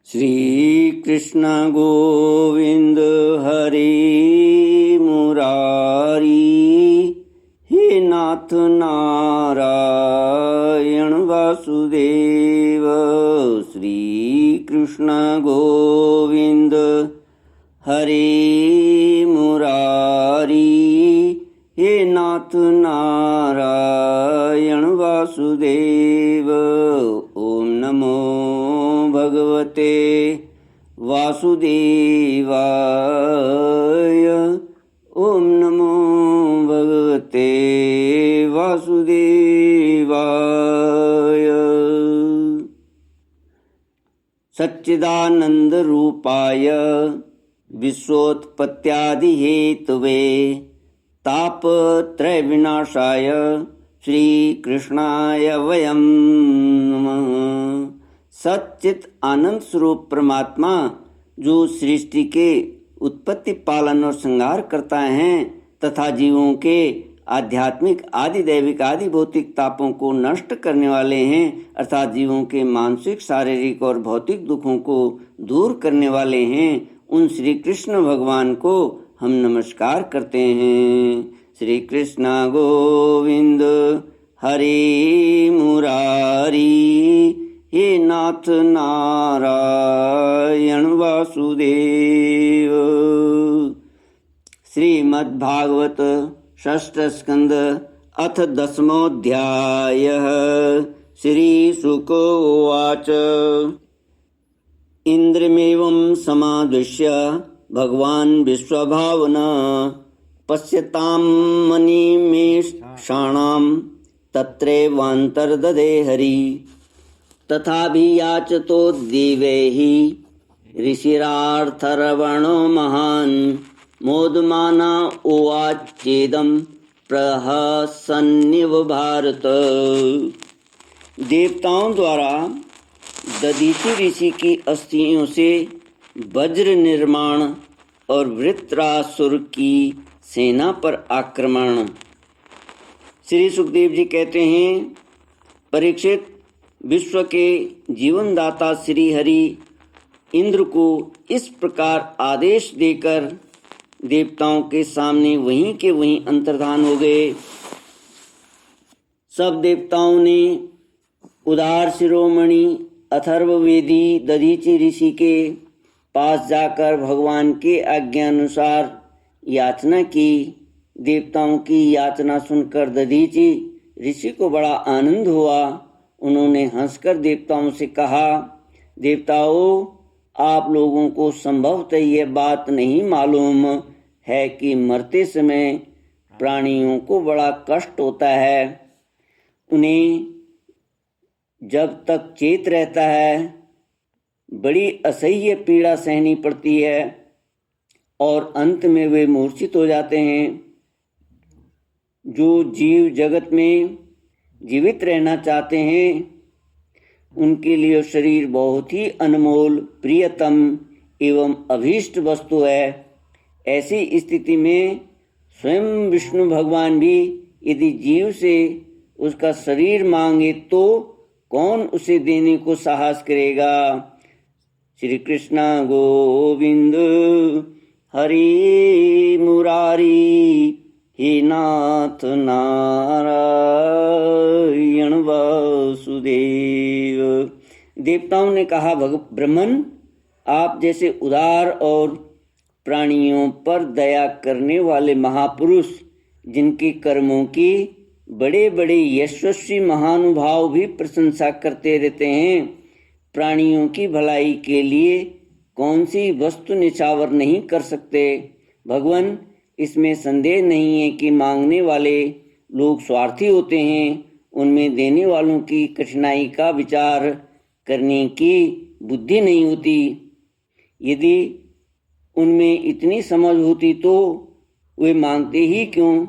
श्री कृष्ण गोविंद हरि मुरारी, हे नाथ नारायण वासुदेव। श्री कृष्ण गोविंद हरि मुरारी, हे नाथ नारायण वासुदेव। ओम नमो भगवते वासुदेवाय। ओम नमो भगवते वासुदेवाय। सच्चिदानंद रूपाय विश्वोत्पत्त्यादि हेतवे तापत्रय विनाशाय श्री कृष्णाय वयं नमः। सच्चित आनंद स्वरूप परमात्मा जो सृष्टि के उत्पत्ति, पालन और संहार करता है तथा जीवों के आध्यात्मिक, आदि दैविक, आदि भौतिक तापों को नष्ट करने वाले हैं, अर्थात जीवों के मानसिक, शारीरिक और भौतिक दुखों को दूर करने वाले हैं, उन श्री कृष्ण भगवान को हम नमस्कार करते हैं। श्री कृष्ण गोविंद हरि मुरारी, हे नाथ नारायण वासुदेव। श्रीमद्भागवत षष्ठ स्कंद अथ दशमोऽध्यायः। श्रीशुक उवाच। इंद्रमेवं समादृश्य भगवान् विश्वभावना पश्यतां मनिमेषाणां तत्रैवान्तर्दधे हरि। तथाभियाचतो देवैः ऋषिरार्थर्वणो महान् मोदमाना उवाचेदं प्रहसन्निव भारत। देवताओं द्वारा दधीचि ऋषि की अस्थियों से वज्र निर्माण और वृत्रासुर की सेना पर आक्रमण। श्री सुखदेव जी कहते हैं, परीक्षित, विश्व के जीवनदाता श्री हरि इंद्र को इस प्रकार आदेश देकर देवताओं के सामने वहीं के वहीं अंतर्धान हो गए। सब देवताओं ने उदार शिरोमणि अथर्ववेदी दधीचि ऋषि के पास जाकर भगवान के आज्ञानुसार याचना की। देवताओं की याचना सुनकर दधीचि ऋषि को बड़ा आनंद हुआ। उन्होंने हंसकर देवताओं से कहा, देवताओं, आप लोगों को संभवतः यह बात नहीं मालूम है कि मरते समय प्राणियों को बड़ा कष्ट होता है। उन्हें जब तक चेत रहता है बड़ी असह्य पीड़ा सहनी पड़ती है और अंत में वे मूर्छित हो जाते हैं। जो जीव जगत में जीवित रहना चाहते हैं उनके लिए शरीर बहुत ही अनमोल, प्रियतम एवं अभीष्ट वस्तु है। ऐसी स्थिति में स्वयं विष्णु भगवान भी यदि जीव से उसका शरीर मांगे तो कौन उसे देने को साहस करेगा। श्री कृष्ण गोविंद हरि मुरारी, हे नाथ नारायण वासुदेव। देवताओं ने कहा, ब्रह्मन, आप जैसे उदार और प्राणियों पर दया करने वाले महापुरुष, जिनके कर्मों की बड़े बड़े यशस्वी महानुभाव भी प्रशंसा करते रहते हैं, प्राणियों की भलाई के लिए कौन सी वस्तु निछावर नहीं कर सकते। भगवान, इसमें संदेह नहीं है कि मांगने वाले लोग स्वार्थी होते हैं। उनमें देने वालों की कठिनाई का विचार करने की बुद्धि नहीं होती। यदि उनमें इतनी समझ होती तो वे मांगते ही क्यों।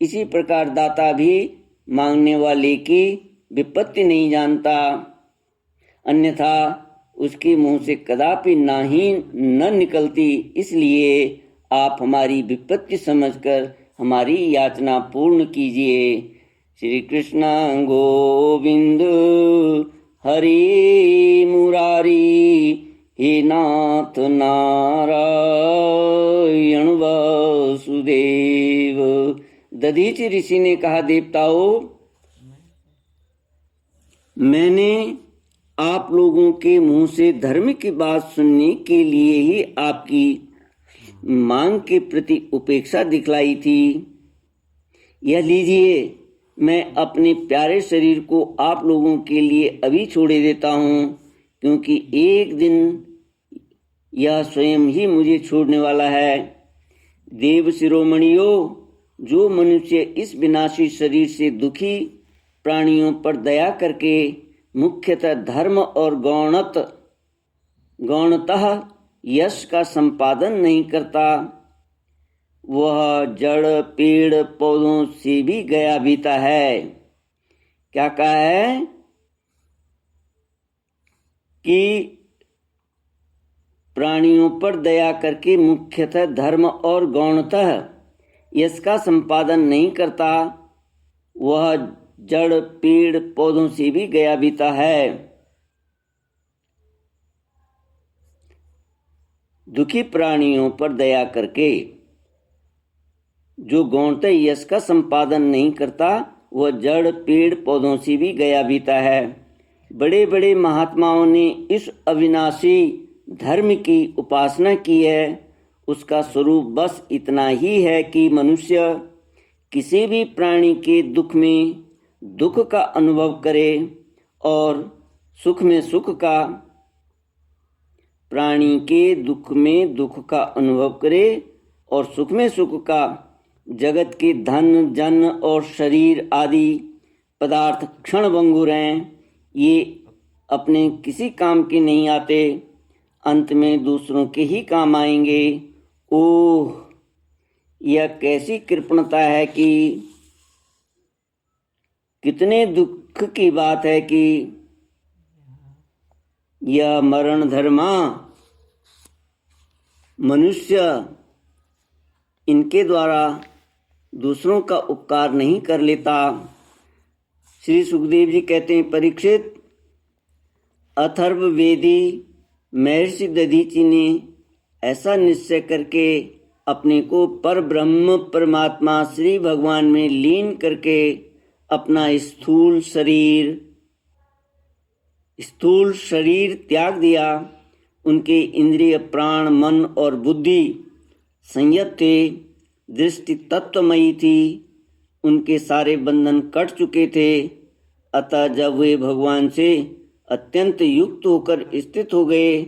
इसी प्रकार दाता भी मांगने वाले की विपत्ति नहीं जानता, अन्यथा उसके मुंह से कदापि न निकलती। इसलिए आप हमारी विपत्ति समझकर हमारी याचना पूर्ण कीजिए। श्री कृष्ण गोविंद हरि मुरारी, हे नाथ नारायण वासुदेव। दधीचि ऋषि ने कहा, देवताओं, मैंने आप लोगों के मुंह से धर्म की बात सुनने के लिए ही आपकी मांग के प्रति उपेक्षा दिखलाई थी। यह लीजिए, मैं अपने प्यारे शरीर को आप लोगों के लिए अभी छोड़े देता हूँ, क्योंकि एक दिन यह स्वयं ही मुझे छोड़ने वाला है। देव शिरोमणियों, जो मनुष्य इस विनाशी शरीर से दुखी प्राणियों पर दया करके मुख्यतः धर्म और गौणतः यश का संपादन नहीं करता, वह जड़ पेड़ पौधों से भी गया बीता है। क्या कहा है कि प्राणियों पर दया करके मुख्यतः धर्म और गौणतः यश का संपादन नहीं करता, वह जड़ पेड़ पौधों से भी गया बीता है। दुखी प्राणियों पर दया करके जो गौणतः यश का संपादन नहीं करता, वह जड़ पेड़ पौधों से भी गया बीता है। बड़े बड़े महात्माओं ने इस अविनाशी धर्म की उपासना की है। उसका स्वरूप बस इतना ही है कि मनुष्य किसी भी प्राणी के दुख में दुख का अनुभव करे और सुख में सुख का, प्राणी के दुख में दुख का अनुभव करे और सुख में सुख का। जगत के धन जन और शरीर आदि पदार्थ क्षणभंगुर हैं, ये अपने किसी काम के नहीं आते, अंत में दूसरों के ही काम आएंगे। ओह, यह कैसी कृपणता है कि कितने दुख की बात है कि यह मरण धर्मा मनुष्य इनके द्वारा दूसरों का उपकार नहीं कर लेता। श्री सुखदेव जी कहते हैं, परीक्षित, अथर्ववेदी महर्षि दधीचि ने ऐसा निश्चय करके अपने को पर ब्रह्म परमात्मा श्री भगवान में लीन करके अपना स्थूल शरीर त्याग दिया। उनके इंद्रिय प्राण मन और बुद्धि संयत थे, दृष्टि तत्वमयी थी, उनके सारे बंधन कट चुके थे। अतः जब वे भगवान से अत्यंत युक्त होकर स्थित हो गए,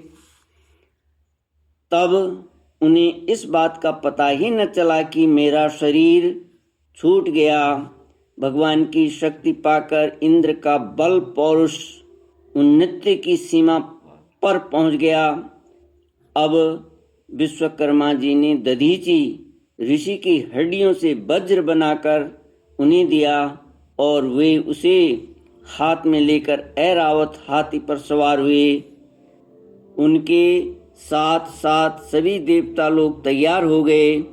तब उन्हें इस बात का पता ही न चला कि मेरा शरीर छूट गया। भगवान की शक्ति पाकर इंद्र का बल पौरुष उन्नति की सीमा पर पहुंच गया। अब विश्वकर्मा जी ने दधीचि ऋषि की हड्डियों से वज्र बनाकर उन्हें दिया और वे उसे हाथ में लेकर ऐरावत हाथी पर सवार हुए। उनके साथ साथ सभी देवता लोग तैयार हो गए।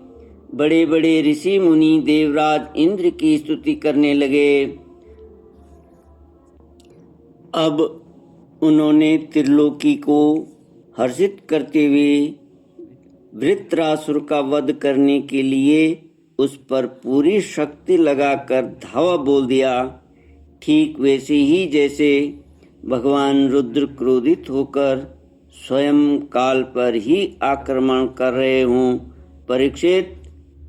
बड़े बड़े ऋषि मुनि देवराज इंद्र की स्तुति करने लगे। अब उन्होंने त्रिलोकी को हर्षित करते हुए वृत्रासुर का वध करने के लिए उस पर पूरी शक्ति लगाकर धावा बोल दिया। ठीक वैसे ही जैसे भगवान रुद्र क्रोधित होकर स्वयं काल पर ही आक्रमण कर रहे हों। परीक्षित,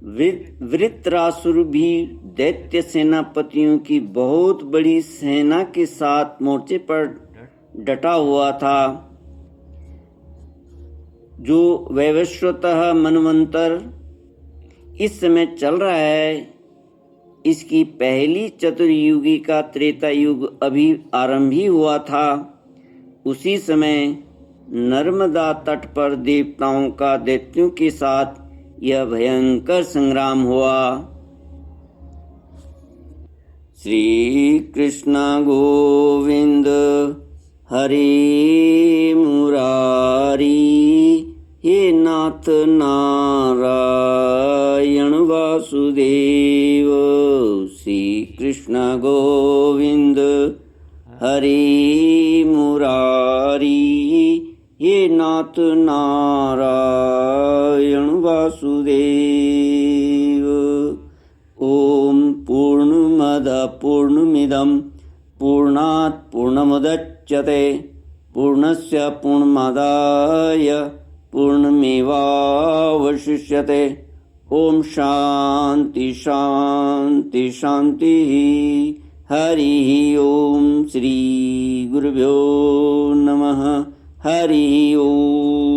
वृत्रासुर भी दैत्य सेनापतियों की बहुत बड़ी सेना के साथ मोर्चे पर डटा हुआ था। जो वैवस्वतः मनवंतर इस समय चल रहा है, इसकी पहली चतुर्युगी का त्रेता युग अभी आरंभ ही हुआ था। उसी समय नर्मदा तट पर देवताओं का दैत्यों के साथ यह भयंकर संग्राम हुआ। श्री कृष्ण गोविंद हरे मुरारी, हे नाथ नारायण वासुदेव। श्री कृष्ण गोविंद हरे मुरारी, हे नाथ नारायण वासुदेव। ओम पूर्णमद पूर्णमिदं पूर्णात् पूर्णमुदच्यते पूर्णस्य पूर्णमादाय पूर्णमेवावशिष्यते। ओम शांति शांति शांति। हरि ओम। श्री गुरुभ्यो नमः। हरि ओम।